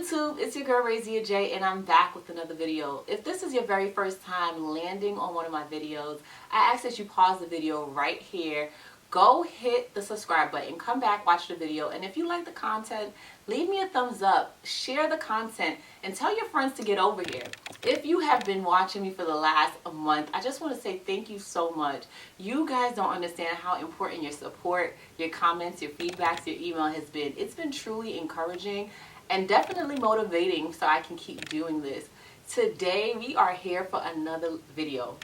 YouTube, it's your girl Razia J, and I'm back with another video. If this is your very first time landing on one of my videos, I ask that you pause the video right here, go hit the subscribe button, come back, watch the video, and if you like the content, leave me a thumbs up, share the content, and tell your friends to get over here. If you have been watching me for the last month, I just want to say thank you so much. You guys don't understand how important your support, your comments, your feedbacks, your email has been. It's been truly encouraging and definitely motivating so I can keep doing this. Today we are here for another video.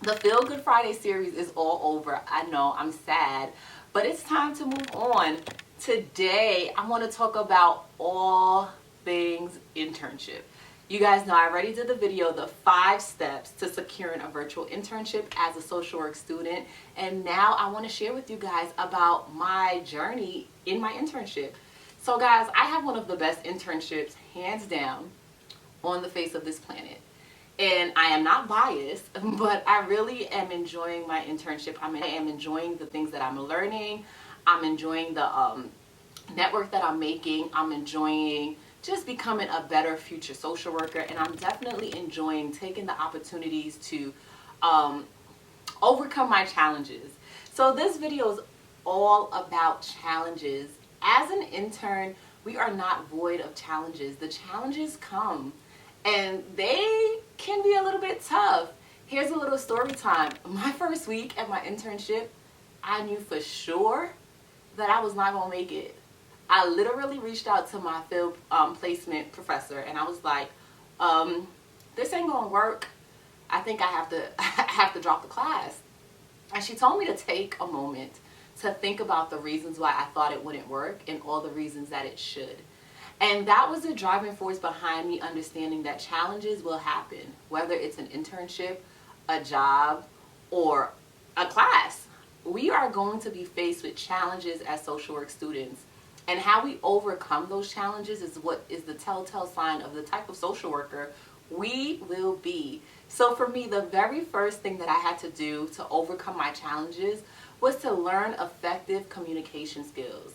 The Feel Good Friday series is all over. I know, I'm sad, but it's time to move on. Today I want to talk about all things internship. You guys know I already did the video, the 5 steps to securing a virtual internship as a social work student, and now I want to share with you guys about my journey in my internship. So guys, I have one of the best internships, hands down, on the face of this planet. And I am not biased, but I really am enjoying my internship. I am enjoying the things that I'm learning. I'm enjoying the network that I'm making. I'm enjoying just becoming a better future social worker. And I'm definitely enjoying taking the opportunities to overcome my challenges. So this video is all about challenges. As an intern, we are not void of challenges. The challenges come and they can be a little bit tough. Here's a little story time. My first week at my internship, I knew for sure that I was not going to make it. I literally reached out to my field placement professor and I was like, this ain't going to work. I think I have to drop the class. And she told me to take a moment to think about the reasons why I thought it wouldn't work and all the reasons that it should. And that was the driving force behind me understanding that challenges will happen, whether it's an internship, a job, or a class. We are going to be faced with challenges as social work students. And how we overcome those challenges is what is the telltale sign of the type of social worker we will be. So for me, the very first thing that I had to do to overcome my challenges was to learn effective communication skills.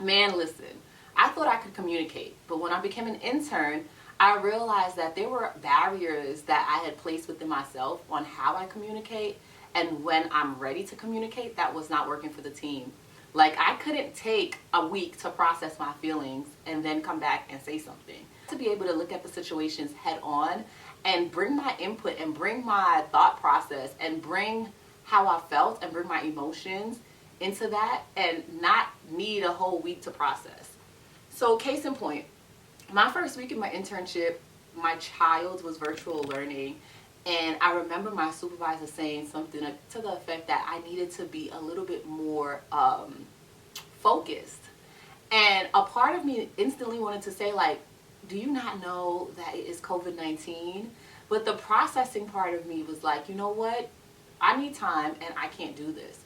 Man, listen, I thought I could communicate, but when I became an intern, I realized that there were barriers that I had placed within myself on how I communicate, and when I'm ready to communicate, that was not working for the team. Like, I couldn't take a week to process my feelings and then come back and say something. To be able to look at the situations head on and bring my input and bring my thought process and bring how I felt and bring my emotions into that and not need a whole week to process. So case in point, my first week in my internship, my child was virtual learning, and I remember my supervisor saying something to the effect that I needed to be a little bit more focused. And a part of me instantly wanted to say, like, do you not know that it is COVID-19? But the processing part of me was like, you know what? I need time and I can't do this.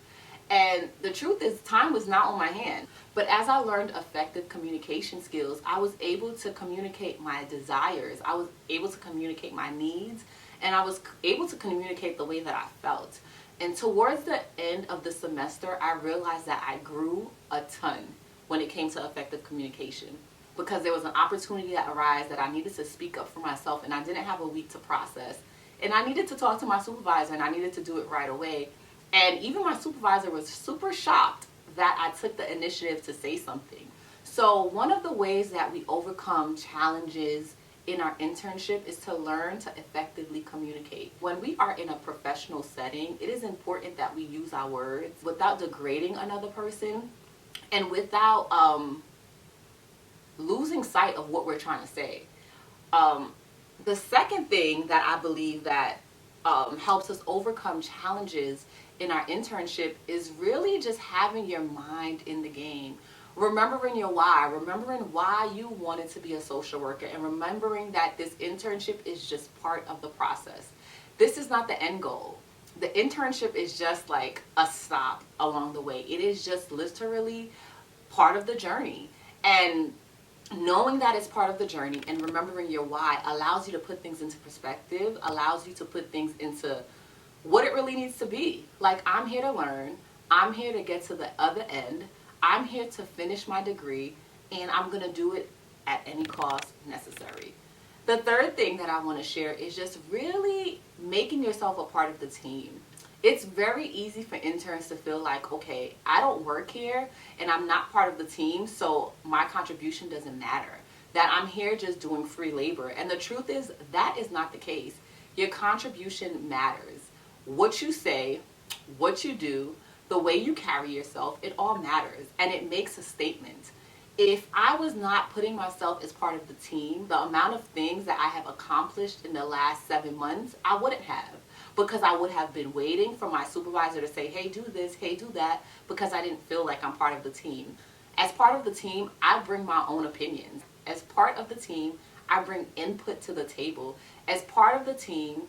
And the truth is, time was not on my hand. But as I learned effective communication skills, I was able to communicate my desires. I was able to communicate my needs. And I was able to communicate the way that I felt. And towards the end of the semester, I realized that I grew a ton when it came to effective communication. Because there was an opportunity that arose that I needed to speak up for myself, and I didn't have a week to process. And I needed to talk to my supervisor, and I needed to do it right away. And even my supervisor was super shocked that I took the initiative to say something. So one of the ways that we overcome challenges in our internship is to learn to effectively communicate. When we are in a professional setting, it is important that we use our words without degrading another person and without losing sight of what we're trying to say. The second thing that I believe that helps us overcome challenges in our internship is really just having your mind in the game. Remembering your why, remembering why you wanted to be a social worker, and remembering that this internship is just part of the process. This is not the end goal. The internship is just like a stop along the way. It is just literally part of the journey. And knowing that it's part of the journey and remembering your why allows you to put things into perspective, allows you to put things into what it really needs to be. Like, I'm here to learn. I'm here to get to the other end. I'm here to finish my degree, and I'm going to do it at any cost necessary. The third thing that I want to share is just really making yourself a part of the team. It's very easy for interns to feel like, okay, I don't work here and I'm not part of the team, so my contribution doesn't matter. That I'm here just doing free labor. And the truth is, that is not the case. Your contribution matters. What you say, what you do, the way you carry yourself, it all matters. And it makes a statement. If I was not putting myself as part of the team, the amount of things that I have accomplished in the last 7 months, I wouldn't have. Because I would have been waiting for my supervisor to say, hey, do this, hey, do that, because I didn't feel like I'm part of the team. As part of the team, I bring my own opinions. As part of the team, I bring input to the table. As part of the team,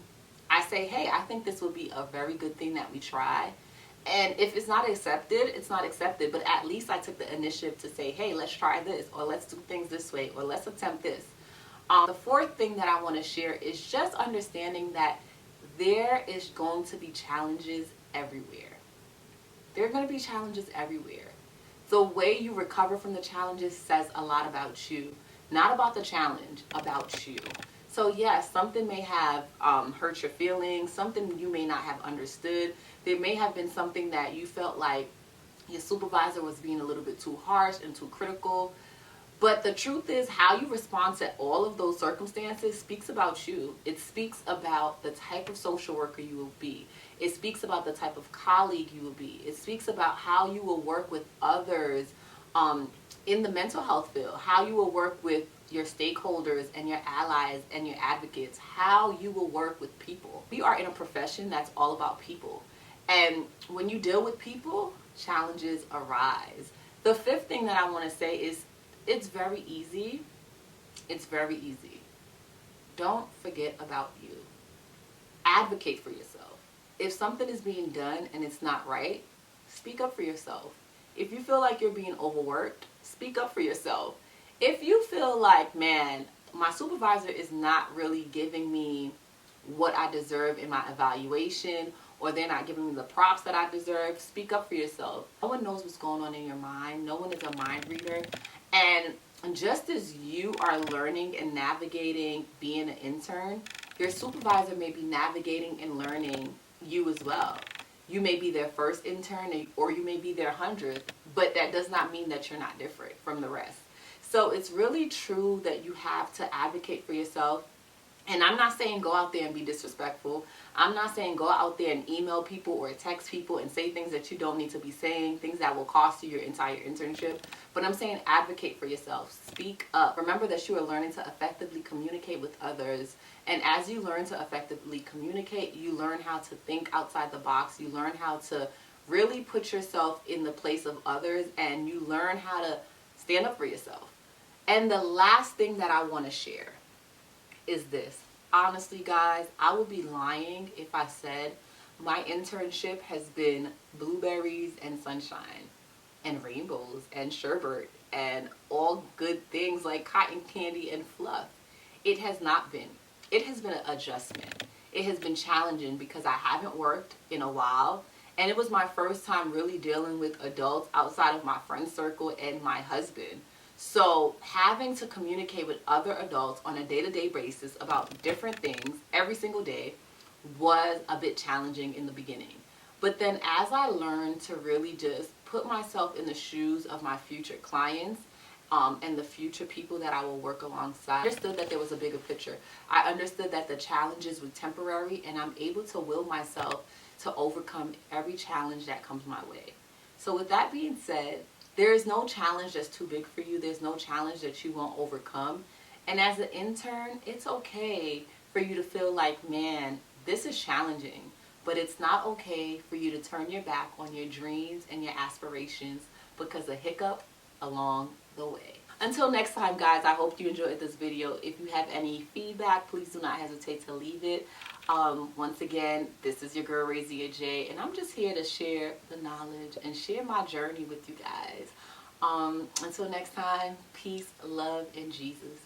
I say, hey, I think this would be a very good thing that we try. And if it's not accepted, it's not accepted. But at least I took the initiative to say, hey, let's try this, or let's do things this way, or let's attempt this. The fourth thing that I want to share is just understanding that there is going to be challenges everywhere. There are going to be challenges everywhere. The way you recover from the challenges says a lot about you. Not about the challenge, about you. So yes, something may have hurt your feelings, something you may not have understood. There may have been something that you felt like your supervisor was being a little bit too harsh and too critical. But the truth is, how you respond to all of those circumstances speaks about you. It speaks about the type of social worker you will be. It speaks about the type of colleague you will be. It speaks about how you will work with others in the mental health field, how you will work with your stakeholders and your allies and your advocates, how you will work with people. We are in a profession that's all about people. And when you deal with people, challenges arise. The fifth thing that I want to say is, it's very easy. It's very easy. Don't forget about you. Advocate for yourself. If something is being done and it's not right, speak up for yourself. If you feel like you're being overworked, speak up for yourself. If you feel like, man, my supervisor is not really giving me what I deserve in my evaluation, or they're not giving me the props that I deserve, speak up for yourself. No one knows what's going on in your mind. No one is a mind reader. And just as you are learning and navigating being an intern, your supervisor may be navigating and learning you as well. You may be their first intern, or you may be their 100th, but that does not mean that you're not different from the rest. So it's really true that you have to advocate for yourself. And I'm not saying go out there and be disrespectful. I'm not saying go out there and email people or text people and say things that you don't need to be saying, things that will cost you your entire internship. But I'm saying advocate for yourself. Speak up. Remember that you are learning to effectively communicate with others. And as you learn to effectively communicate, you learn how to think outside the box. You learn how to really put yourself in the place of others, and you learn how to stand up for yourself. And the last thing that I want to share is this. Honestly, guys, I would be lying if I said my internship has been blueberries and sunshine and rainbows and sherbet and all good things like cotton candy and fluff. It has not been. It has been an adjustment. It has been challenging because I haven't worked in a while, and it was my first time really dealing with adults outside of my friend circle and my husband. So having to communicate with other adults on a day-to-day basis about different things every single day was a bit challenging in the beginning. But then as I learned to really just put myself in the shoes of my future clients and the future people that I will work alongside, I understood that there was a bigger picture. I understood that the challenges were temporary, and I'm able to will myself to overcome every challenge that comes my way. So with that being said, there is no challenge that's too big for you. There's no challenge that you won't overcome. And as an intern, it's okay for you to feel like, man, this is challenging. But it's not okay for you to turn your back on your dreams and your aspirations because of hiccup along the way. Until next time, guys, I hope you enjoyed this video. If you have any feedback, please do not hesitate to leave it. Once again, this is your girl, Razia J, and I'm just here to share the knowledge and share my journey with you guys. Until next time, peace, love, and Jesus.